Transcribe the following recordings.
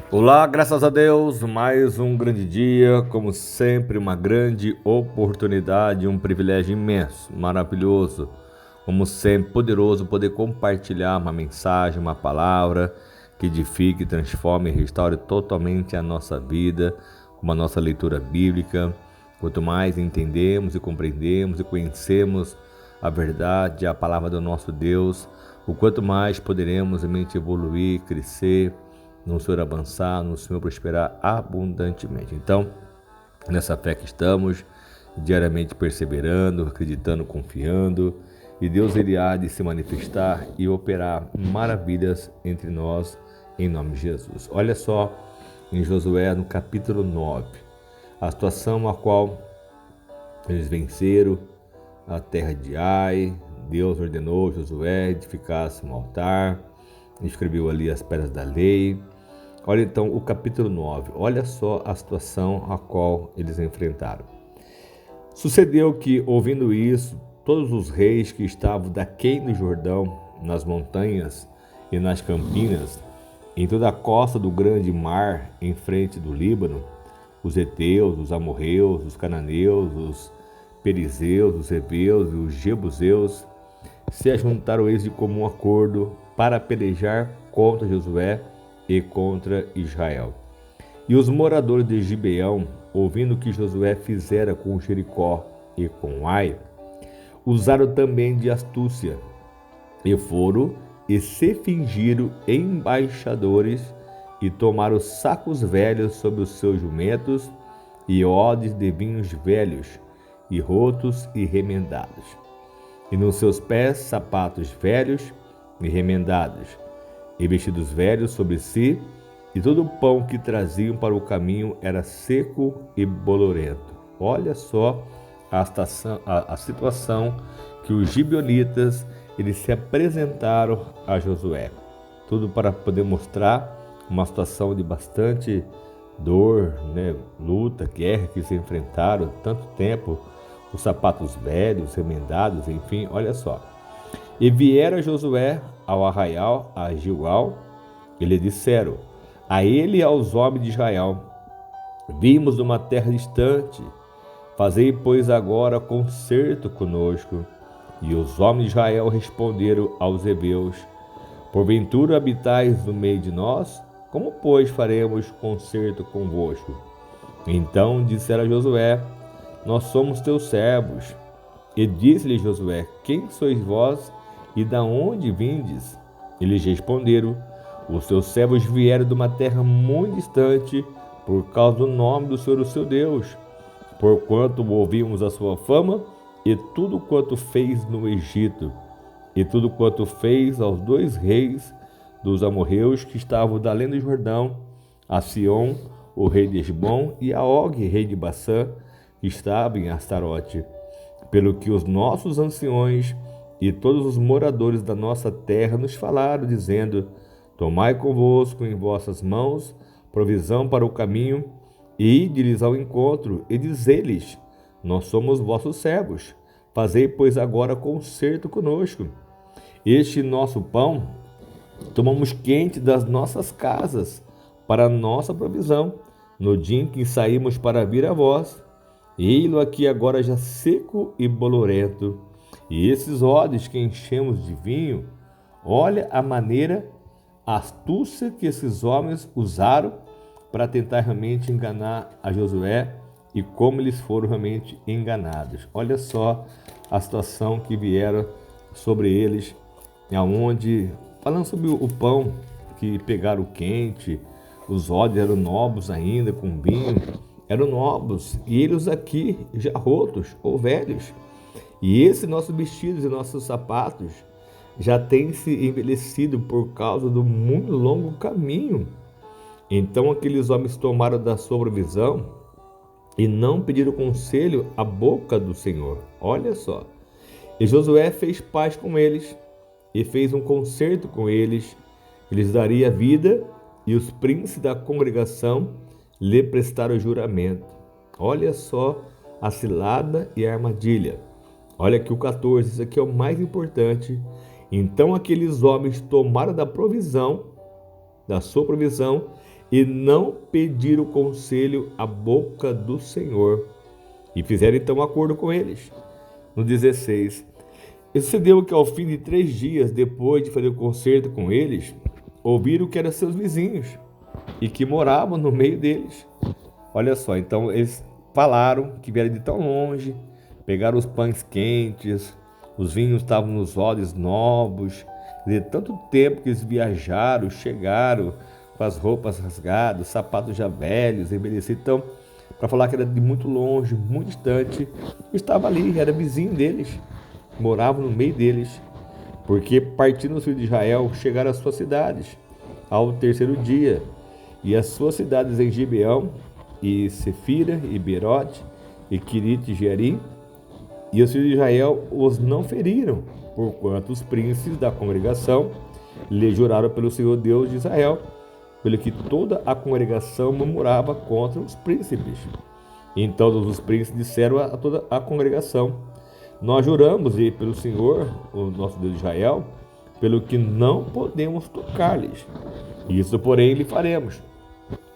Olá, graças a Deus, mais um grande dia, como sempre, uma grande oportunidade, um privilégio imenso, maravilhoso, como sempre, poderoso poder compartilhar uma mensagem, uma palavra que edifique, transforme e restaure totalmente a nossa vida, com a nossa leitura bíblica. Quanto mais entendemos e compreendemos e conhecemos a verdade, a palavra do nosso Deus, o quanto mais poderemos realmente evoluir, crescer, no Senhor avançar, no Senhor prosperar abundantemente. Então, nessa fé que estamos, diariamente perseverando, acreditando, confiando, e Deus ele há de se manifestar e operar maravilhas entre nós, em nome de Jesus. Olha só, em Josué, no capítulo 9, a situação a qual eles venceram a terra de Ai. Deus ordenou Josué edificasse um altar, escreveu ali as pedras da lei. Olha então o capítulo 9, olha só a situação a qual eles enfrentaram. Sucedeu que, ouvindo isso, todos os reis que estavam daquém do Jordão, nas montanhas e nas campinas, em toda a costa do grande mar, em frente do Líbano, os heteus, os amorreus, os cananeus, os perizeus, os heveus e os jebuseus, se ajuntaram eles de comum acordo para pelejar contra Josué e contra Israel. E os moradores de Gibeão, ouvindo o que Josué fizera com Jericó e com Ai, usaram também de astúcia, e foram e se fingiram embaixadores, e tomaram sacos velhos sobre os seus jumentos, e odres de vinhos velhos, e rotos e remendados, e nos seus pés sapatos velhos e remendados, e vestidos velhos sobre si, e todo o pão que traziam para o caminho era seco e bolorento. Olha só a situação que os gibeonitas eles se apresentaram a Josué. Tudo para poder mostrar uma situação de bastante dor, luta, guerra que se enfrentaram tanto tempo, os sapatos velhos, remendados, enfim, olha só. E vieram Josué ao arraial, a Gilgal, e lhe disseram, a ele e aos homens de Israel, vimos numa terra distante, fazei, pois, agora concerto conosco. E os homens de Israel responderam aos heveus, porventura habitais no meio de nós? Como, pois, faremos concerto convosco? Então disseram a Josué, nós somos teus servos. E disse-lhe Josué, quem sois vós e da onde vindes? Eles responderam, os teus servos vieram de uma terra muito distante, por causa do nome do Senhor, o seu Deus, porquanto ouvimos a sua fama e tudo quanto fez no Egito, e tudo quanto fez aos dois reis dos amorreus que estavam da além do Jordão, a Sion, o rei de Hesbom, e a Og, rei de Bassã, que estava em Astarote. Pelo que os nossos anciões e todos os moradores da nossa terra nos falaram, dizendo, tomai convosco em vossas mãos provisão para o caminho, e ide-lhes ao encontro, e dizei-lhes, nós somos vossos servos, fazei, pois, agora concerto conosco. Este nosso pão tomamos quente das nossas casas, para a nossa provisão, no dia em que saímos para vir a vós. Ei-lo aqui agora já seco e bolorento, e esses odres que enchemos de vinho, olha a maneira astúcia que esses homens usaram para tentar realmente enganar a Josué e como eles foram realmente enganados. Olha só a situação que vieram sobre eles, aonde, falando sobre o pão que pegaram quente, os odres eram novos ainda, com vinho, eram novos, e eles aqui já rotos ou velhos. E esses nossos vestidos e nossos sapatos já têm se envelhecido por causa do muito longo caminho. Então aqueles homens tomaram da sua provisão e não pediram conselho à boca do Senhor. Olha só. E Josué fez paz com eles e fez um concerto com eles. Eles daria vida, e os príncipes da congregação lhe prestaram juramento. Olha só a cilada e a armadilha. Olha aqui o 14, isso aqui é o mais importante. Então aqueles homens tomaram da provisão, da sua provisão, e não pediram conselho à boca do Senhor, e fizeram então um acordo com eles. No 16, e sucedeu que ao fim de 3 dias, depois de fazer o concerto com eles, ouviram que eram seus vizinhos, e que moravam no meio deles. Olha só, então eles falaram que vieram de tão longe, pegaram os pães quentes, os vinhos estavam nos odres novos, de tanto tempo que eles viajaram, chegaram com as roupas rasgadas, sapatos já velhos, envelhecidos. Então, para falar que era de muito longe, muito distante, estava ali, era vizinho deles, morava no meio deles, porque partindo os filhos de Israel, chegaram às suas cidades ao 3º dia, e as suas cidades em Gibeão, e Sefira, e Berote, e Quirite Jearim, e os filhos de Israel os não feriram, porquanto os príncipes da congregação lhe juraram pelo Senhor Deus de Israel, pelo que toda a congregação murmurava contra os príncipes. Então todos os príncipes disseram a toda a congregação: nós juramos e pelo Senhor, o nosso Deus de Israel, pelo que não podemos tocar-lhes. Isso, porém, lhe faremos: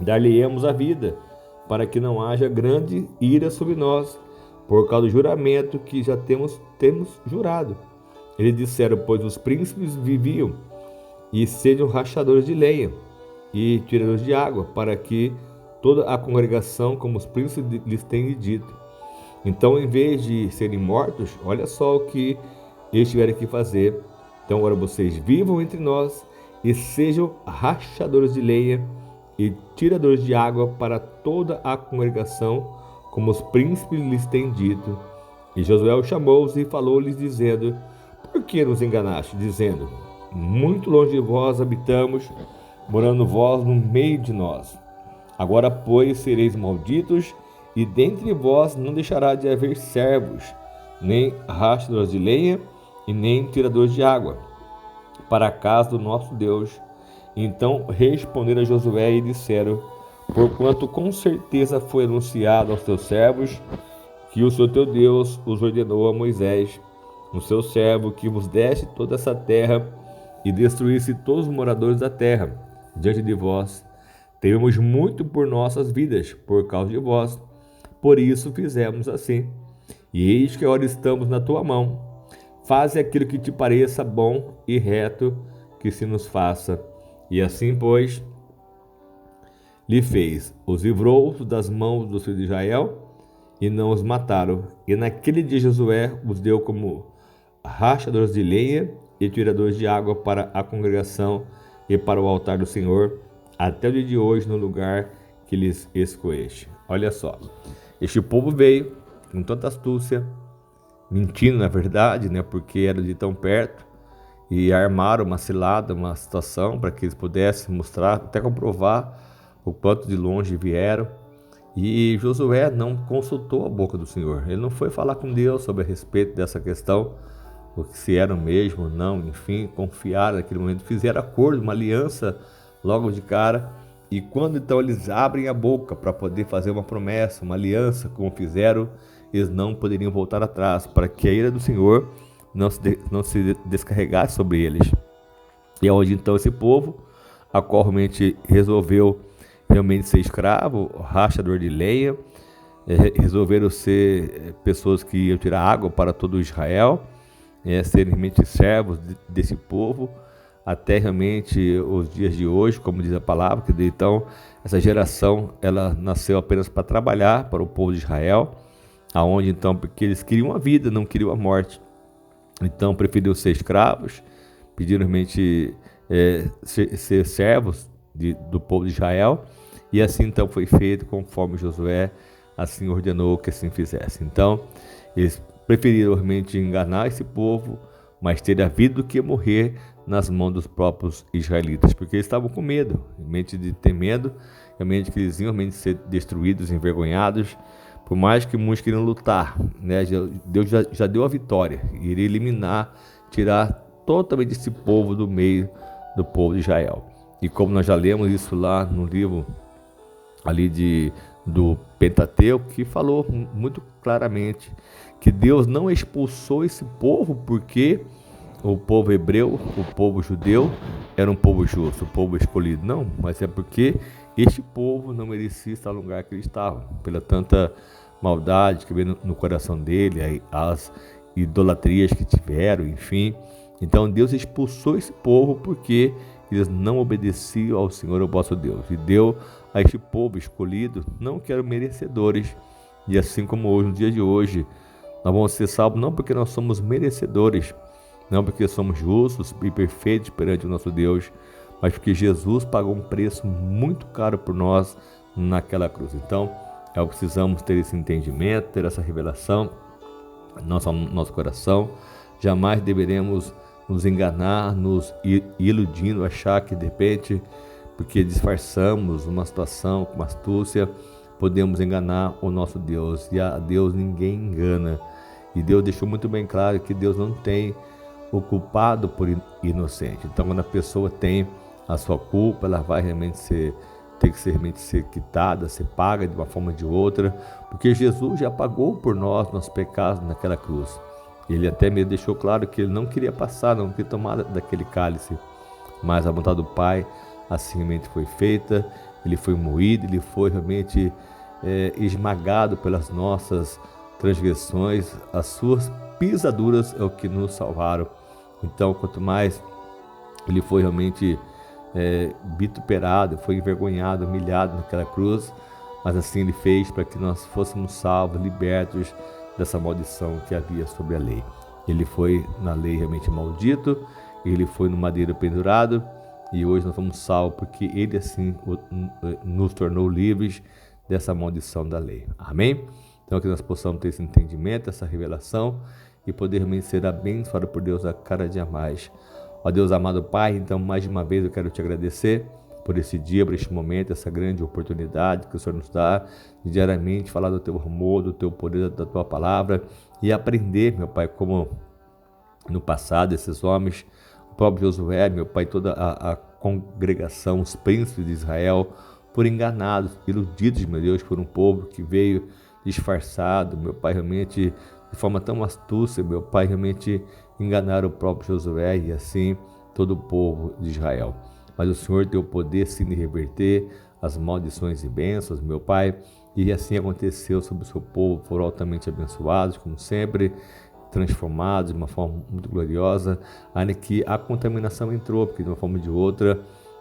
dar-lhe-emos a vida, para que não haja grande ira sobre nós, por causa do juramento que já temos jurado. Eles disseram: pois os príncipes viviam, e sejam rachadores de lenha e tiradores de água, para que toda a congregação, como os príncipes lhes têm dito. Então, em vez de serem mortos, olha só o que eles tiveram que fazer. Então, agora vocês vivam entre nós e sejam rachadores de lenha e tiradores de água para toda a congregação, como os príncipes lhes têm dito. E Josué os chamou-os e falou-lhes, dizendo: por que nos enganaste, dizendo: muito longe de vós habitamos, morando vós no meio de nós? Agora, pois, sereis malditos, e dentre vós não deixará de haver servos, nem rachadores de lenha, e nem tiradores de água, para a casa do nosso Deus. Então responderam a Josué e disseram: porquanto com certeza foi anunciado aos teus servos que o Senhor teu Deus os ordenou a Moisés, o seu servo, que vos deste toda essa terra e destruísse todos os moradores da terra diante de vós. Tememos muito por nossas vidas por causa de vós, por isso fizemos assim. E eis que agora estamos na tua mão. Faze aquilo que te pareça bom e reto, que se nos faça. E assim, pois, lhe fez. Os livrou das mãos dos filhos de Israel e não os mataram. E naquele dia Josué os deu como rachadores de lenha e tiradores de água para a congregação e para o altar do Senhor, até o dia de hoje, no lugar que lhes escolheste. Olha só, este povo veio com tanta astúcia, mentindo na verdade, porque era de tão perto, e armaram uma cilada, uma situação para que eles pudessem mostrar, até comprovar o quanto de longe vieram. E Josué não consultou a boca do Senhor, ele não foi falar com Deus sobre a respeito dessa questão, se eram mesmo ou não, enfim, confiaram naquele momento, fizeram acordo, uma aliança logo de cara. E quando então eles abrem a boca para poder fazer uma promessa, uma aliança, como fizeram, eles não poderiam voltar atrás, para que a ira do Senhor não se descarregasse sobre eles. E é onde então esse povo, a qual realmente resolveu ser escravo, rachador de lenha, resolveram ser pessoas que iam tirar água para todo Israel, serem realmente servos desse povo, até realmente os dias de hoje, como diz a palavra, que então essa geração ela nasceu apenas para trabalhar para o povo de Israel, aonde então, porque eles queriam a vida, não queriam a morte, então preferiram ser escravos, pediram realmente ser servos do povo de Israel, e assim então foi feito conforme Josué assim ordenou que assim fizesse. Então eles preferiram realmente enganar esse povo, mas ter a vida do que morrer nas mãos dos próprios israelitas, porque eles estavam com medo, realmente de ter medo, realmente que eles iam realmente ser destruídos, envergonhados, por mais que muitos queriam lutar, Deus já deu a vitória, iria eliminar, tirar totalmente esse povo do meio do povo de Israel. E como nós já lemos isso lá no livro ali do Pentateuco, que falou muito claramente que Deus não expulsou esse povo porque o povo hebreu, o povo judeu, era um povo justo, o povo escolhido. Não, mas é porque este povo não merecia estar no lugar que ele estava, pela tanta maldade que veio no coração dele, as idolatrias que tiveram, enfim. Então Deus expulsou esse povo porque eles não obedeciam ao Senhor, o vosso Deus, e deu a este povo escolhido, não que eram merecedores. E assim como hoje, no dia de hoje, nós vamos ser salvos não porque nós somos merecedores, não porque somos justos e perfeitos perante o nosso Deus, mas porque Jesus pagou um preço muito caro por nós naquela cruz. Então, precisamos ter esse entendimento, ter essa revelação no nosso coração. Jamais deveremos nos enganar, nos iludindo, achar que de repente, porque disfarçamos uma situação com uma astúcia, podemos enganar o nosso Deus. E a Deus ninguém engana. E Deus deixou muito bem claro que Deus não tem o culpado por inocente. Então, quando a pessoa tem a sua culpa, ela vai realmente ter que ser quitada, ser paga de uma forma ou de outra, porque Jesus já pagou por nós nossos pecados naquela cruz. Ele até me deixou claro que ele não queria passar, não queria tomar daquele cálice, mas a vontade do Pai assim realmente foi feita. Ele foi moído, ele foi realmente esmagado pelas nossas transgressões, as suas pisaduras é o que nos salvaram. Então, quanto mais ele foi realmente vituperado, foi envergonhado, humilhado naquela cruz, mas assim ele fez para que nós fôssemos salvos, libertos dessa maldição que havia sobre a lei. Ele foi na lei realmente maldito, ele foi no madeiro pendurado, e hoje nós fomos salvos porque ele assim nos tornou livres dessa maldição da lei. Amém? Então que nós possamos ter esse entendimento, essa revelação, e poder realmente ser abençoado por Deus a cada dia mais. Ó Deus amado Pai, então mais uma vez eu quero te agradecer por esse dia, por este momento, essa grande oportunidade que o Senhor nos dá de diariamente falar do teu amor, do teu poder, da tua palavra, e aprender, meu Pai, como no passado esses homens, o próprio Josué, meu Pai, toda a congregação, os príncipes de Israel, foram enganados, iludidos, meu Deus, por um povo que veio disfarçado, meu Pai, realmente de forma tão astúcia, meu Pai, realmente enganaram o próprio Josué e assim todo o povo de Israel. Mas o Senhor tem o poder sim de reverter as maldições e bênçãos, meu Pai, e assim aconteceu sobre o seu povo, foram altamente abençoados, como sempre, transformados de uma forma muito gloriosa, ainda que a contaminação entrou, porque de uma forma ou de outra,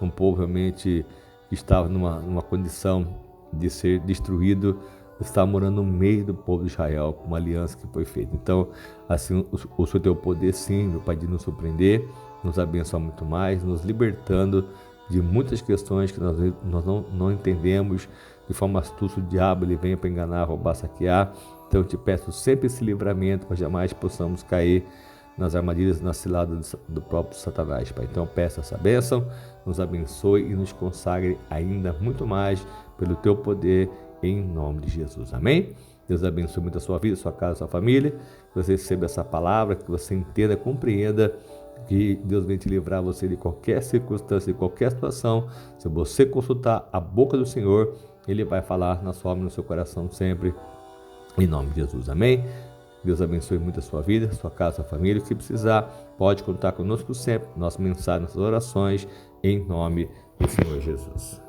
um povo realmente estava numa condição de ser destruído, está morando no meio do povo de Israel, com uma aliança que foi feita. Então, assim, o Senhor tem o poder, sim, meu Pai, de nos surpreender, nos abençoar muito mais, nos libertando de muitas questões que nós não entendemos. De forma astuta, o diabo ele vem para enganar, roubar, saquear. Então, eu te peço sempre esse livramento, para jamais possamos cair nas armadilhas, nas ciladas do próprio Satanás, Pai. Então, peço essa bênção, nos abençoe e nos consagre ainda muito mais pelo teu poder, em nome de Jesus. Amém? Deus abençoe muito a sua vida, a sua casa, a sua família. Que você receba essa palavra, que você entenda, compreenda que Deus vem te livrar você de qualquer circunstância, de qualquer situação. Se você consultar a boca do Senhor, Ele vai falar na sua alma e no seu coração sempre, em nome de Jesus. Amém? Deus abençoe muito a sua vida, a sua casa, a sua família. O que precisar, pode contar conosco sempre. Nossa mensagem, nossas orações, em nome do Senhor Jesus.